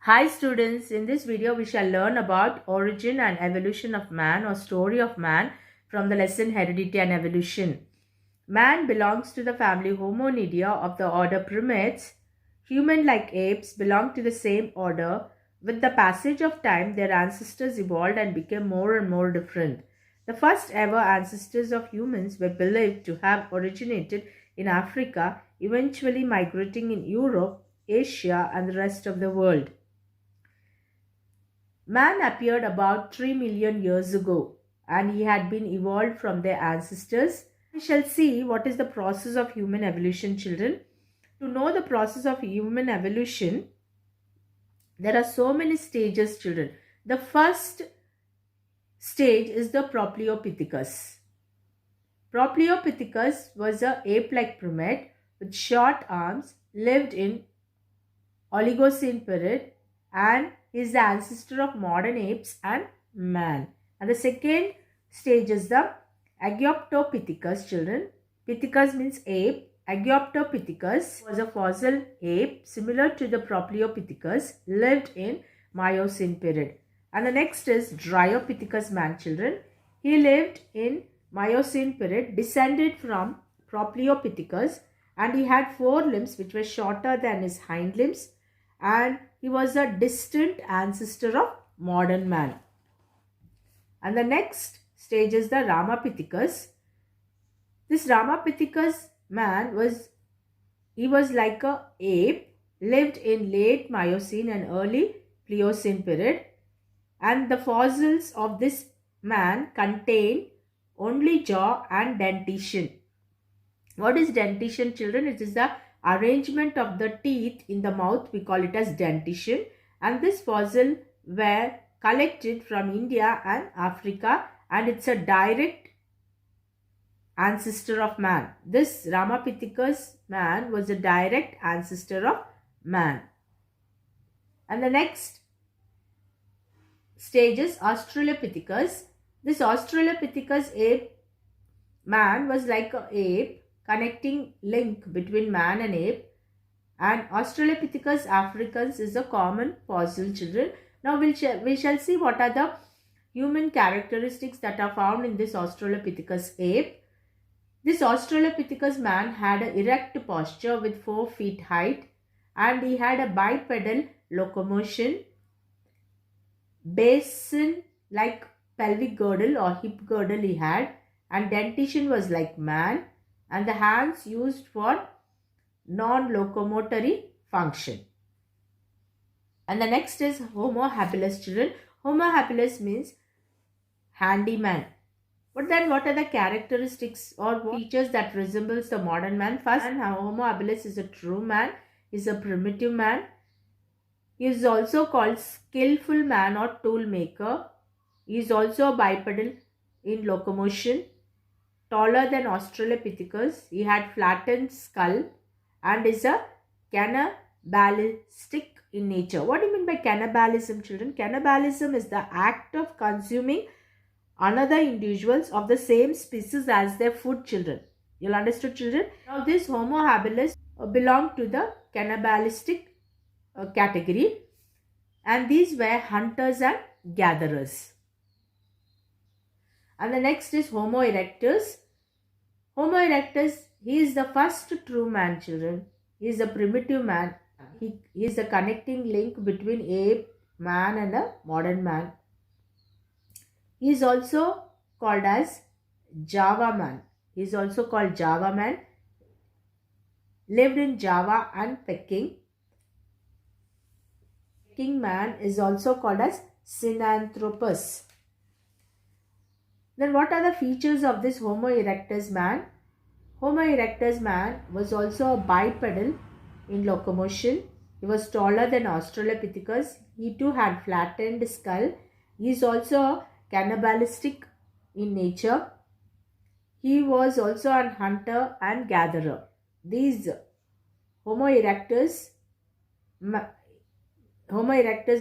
Hi students, in this video we shall learn about origin and evolution of man or story of man from the lesson Heredity and Evolution. Man belongs to the family Hominidae of the order Primates. Human like apes belong to the same order. With the passage of time, their ancestors evolved and became more and more different. The first ever ancestors of humans were believed to have originated in Africa, eventually migrating in Europe, Asia and the rest of the world. Man appeared about 3 million years ago and he had been evolved from their ancestors. We shall see what is the process of human evolution, children. To know the process of human evolution, there are so many stages, children. The first stage is the Propleopithecus. Propleopithecus was an ape-like primate with short arms, lived in Oligocene period, and is the ancestor of modern apes and man. And the second stage is the Aegyptopithecus, children. Pithecus means ape. Aegyptopithecus was a fossil ape similar to the Propleopithecus, lived in Miocene period. And the next is Dryopithecus man, children. He lived in Miocene period, descended from Propleopithecus, and he had four limbs which were shorter than his hind limbs, and he was a distant ancestor of modern man. And the next stage is the Ramapithecus. This Ramapithecus man was like a ape, lived in late Miocene and early Pliocene period, and the fossils of this man contain only jaw and dentition. What is dentition, children? It is the arrangement of the teeth in the mouth. We call it as dentition, and this fossil were collected from India and Africa, and it's a direct ancestor of man. This Ramapithecus man was a direct ancestor of man. And the next stage is Australopithecus. This Australopithecus ape man was like an ape, connecting link between man and ape, and Australopithecus africans is a common fossil, children. Now we shall see what are the human characteristics that are found in this Australopithecus ape. This Australopithecus man had an erect posture with 4 feet height, and he had a bipedal locomotion, basin like pelvic girdle or hip girdle he had, and dentition was like man, and the hands used for non-locomotory function. And the next is Homo habilis, children. Homo habilis means handyman. But then what are the characteristics or features that resembles the modern man? First, Homo habilis is a true man, is a primitive man. He is also called skillful man or tool maker. He is also bipedal in locomotion, taller than Australopithecus. He had flattened skull and is a cannibalistic in nature. What do you mean by cannibalism, children? Cannibalism is the act of consuming another individuals of the same species as their food, children. You'll understood, children? Now this Homo habilis belonged to the cannibalistic category, and these were hunters and gatherers. And the next is Homo erectus. Homo erectus, he is the first true man, children. He is a primitive man. He is the connecting link between ape, man and a modern man. He is also called as Java man. He is also called Java man. Lived in Java and Peking. Peking man is also called as Sinanthropus. Then what are the features of this Homo erectus man? Homo erectus man was also a bipedal in locomotion. He was taller than Australopithecus. He too had flattened skull. He is also cannibalistic in nature. He was also a hunter and gatherer. These Homo erectus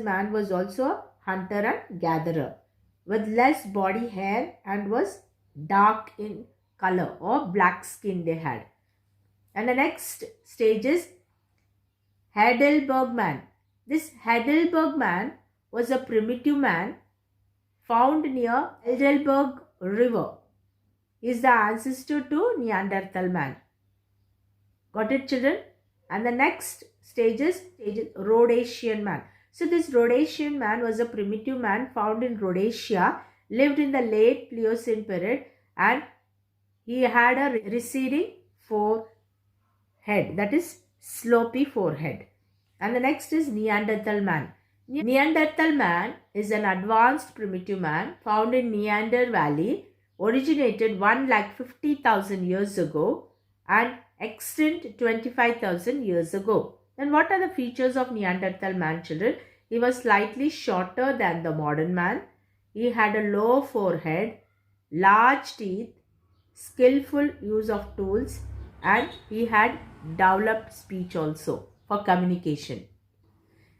man was also a hunter and gatherer with less body hair and was dark in color or black skin they had. And the next stage is Heidelberg man. This Heidelberg man was a primitive man found near Heidelberg River. He is the ancestor to Neanderthal man. Got it, children? And the next stage is Rhodesian man. So this Rhodesian man was a primitive man found in Rhodesia, lived in the late Pliocene period, and he had a receding forehead, that is slopy forehead. And the next is Neanderthal man. Neanderthal man is an advanced primitive man found in Neander Valley, originated 150,000 years ago and extinct 25,000 years ago. Then what are the features of Neanderthal man, children? He was slightly shorter than the modern man. He had a low forehead, large teeth, skillful use of tools, and he had developed speech also for communication.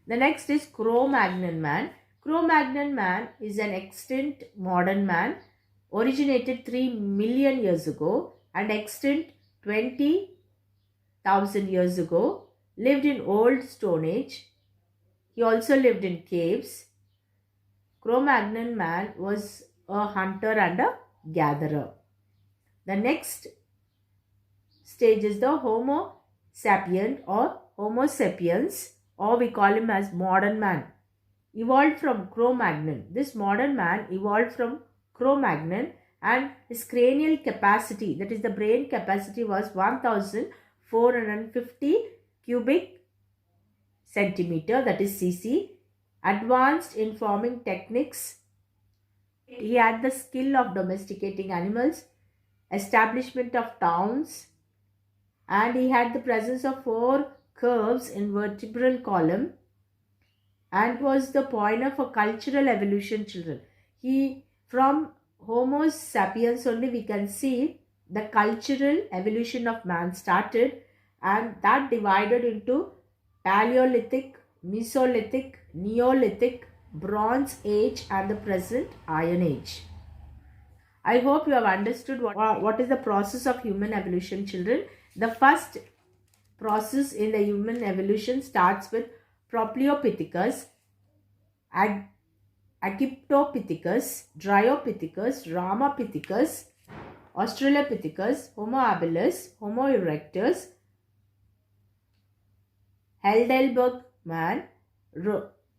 The next is Cro-Magnon man. Cro-Magnon man is an extinct modern man, originated 3 million years ago and extinct 20,000 years ago, lived in Old Stone Age. He also lived in caves. Cro-Magnon man was a hunter and a gatherer. The next stage is the Homo sapien or Homo sapiens, or we call him as modern man, evolved from Cro-Magnon. This modern man evolved from Cro-Magnon, and his cranial capacity, that is the brain capacity, was 1450 cubic centimeter, that is cc. Advanced in farming techniques. He had the skill of domesticating animals, establishment of towns, and he had the presence of 4 curves in vertebral column, and was the pioneer for cultural evolution, children. He, from Homo sapiens only, we can see the cultural evolution of man started, and that divided into Paleolithic, Mesolithic, Neolithic, Bronze Age, and the present Iron Age. I hope you have understood what is the process of human evolution, children. The first process in the human evolution starts with Propleopithecus, Achyptopithecus, Dryopithecus, Ramapithecus, Australopithecus, Homo habilis, Homo erectus, Heidelberg man,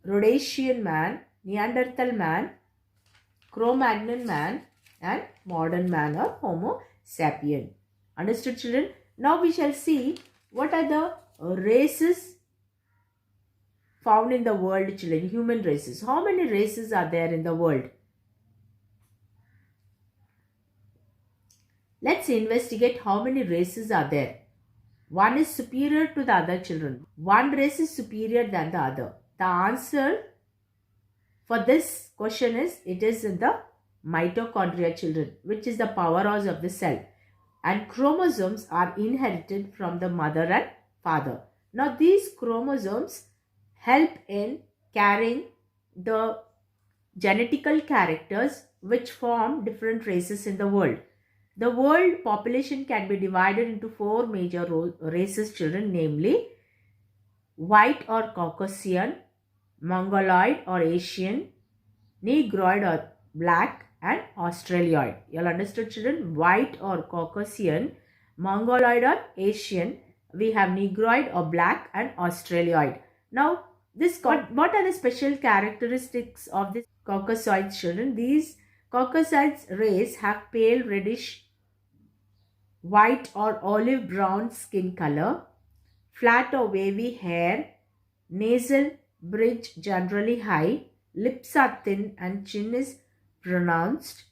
Rhodesian man, Neanderthal man, Cro-Magnon man, and modern man or Homo sapien. Understood, children? Now we shall see what are the races found in the world, children, human races. How many races are there in the world? Let's investigate how many races are there. One is superior to the other, children. One race is superior than the other. The answer for this question is, it is in the mitochondria, children, which is the powerhouse of the cell. And chromosomes are inherited from the mother and father. Now these chromosomes help in carrying the genetical characters which form different races in the world. The world population can be divided into 4 major races, children, namely white or Caucasian, Mongoloid or Asian, Negroid or black, and Australoid. You all understood, children? White or Caucasian, Mongoloid or Asian, we have Negroid or black, and Australoid. Now, what are the special characteristics of this Caucasoid, children? These Caucasoid race have pale reddish white or olive brown skin color, flat or wavy hair, nasal bridge generally high, lips are thin and chin is pronounced.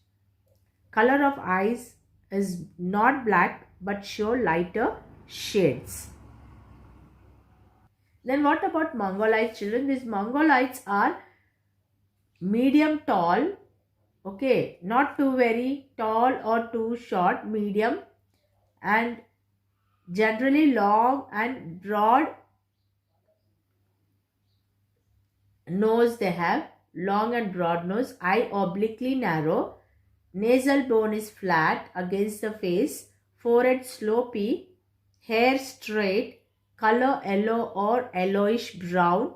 Color of eyes is not black but show lighter shades. Then what about Mongoloid, children? These Mongoloids are medium tall, okay, not too very tall or too short, medium, and generally long and broad nose they have, long and broad nose, eye obliquely narrow, nasal bone is flat against the face, forehead slopy, hair straight, color yellow or yellowish brown,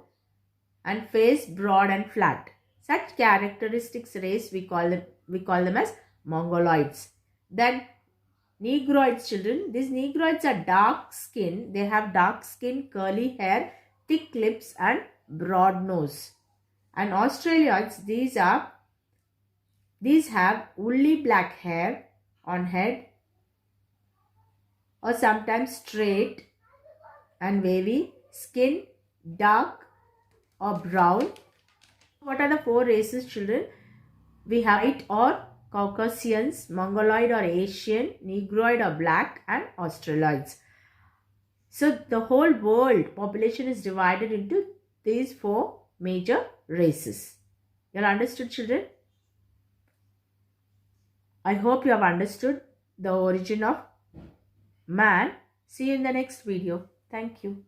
and face broad and flat. Such characteristics race we call them as Mongoloids. Then Negroids, children. These Negroids are dark skin. They have dark skin, curly hair, thick lips and broad nose. And Australioids, these have woolly black hair on head or sometimes straight and wavy, skin dark or brown. What are the four races, children? We have white or Caucasians, Mongoloid or Asian, Negroid or black, and Australoids. So the whole world population is divided into these four major races. You all understood, children? I hope you have understood the origin of man. See you in the next video. Thank you.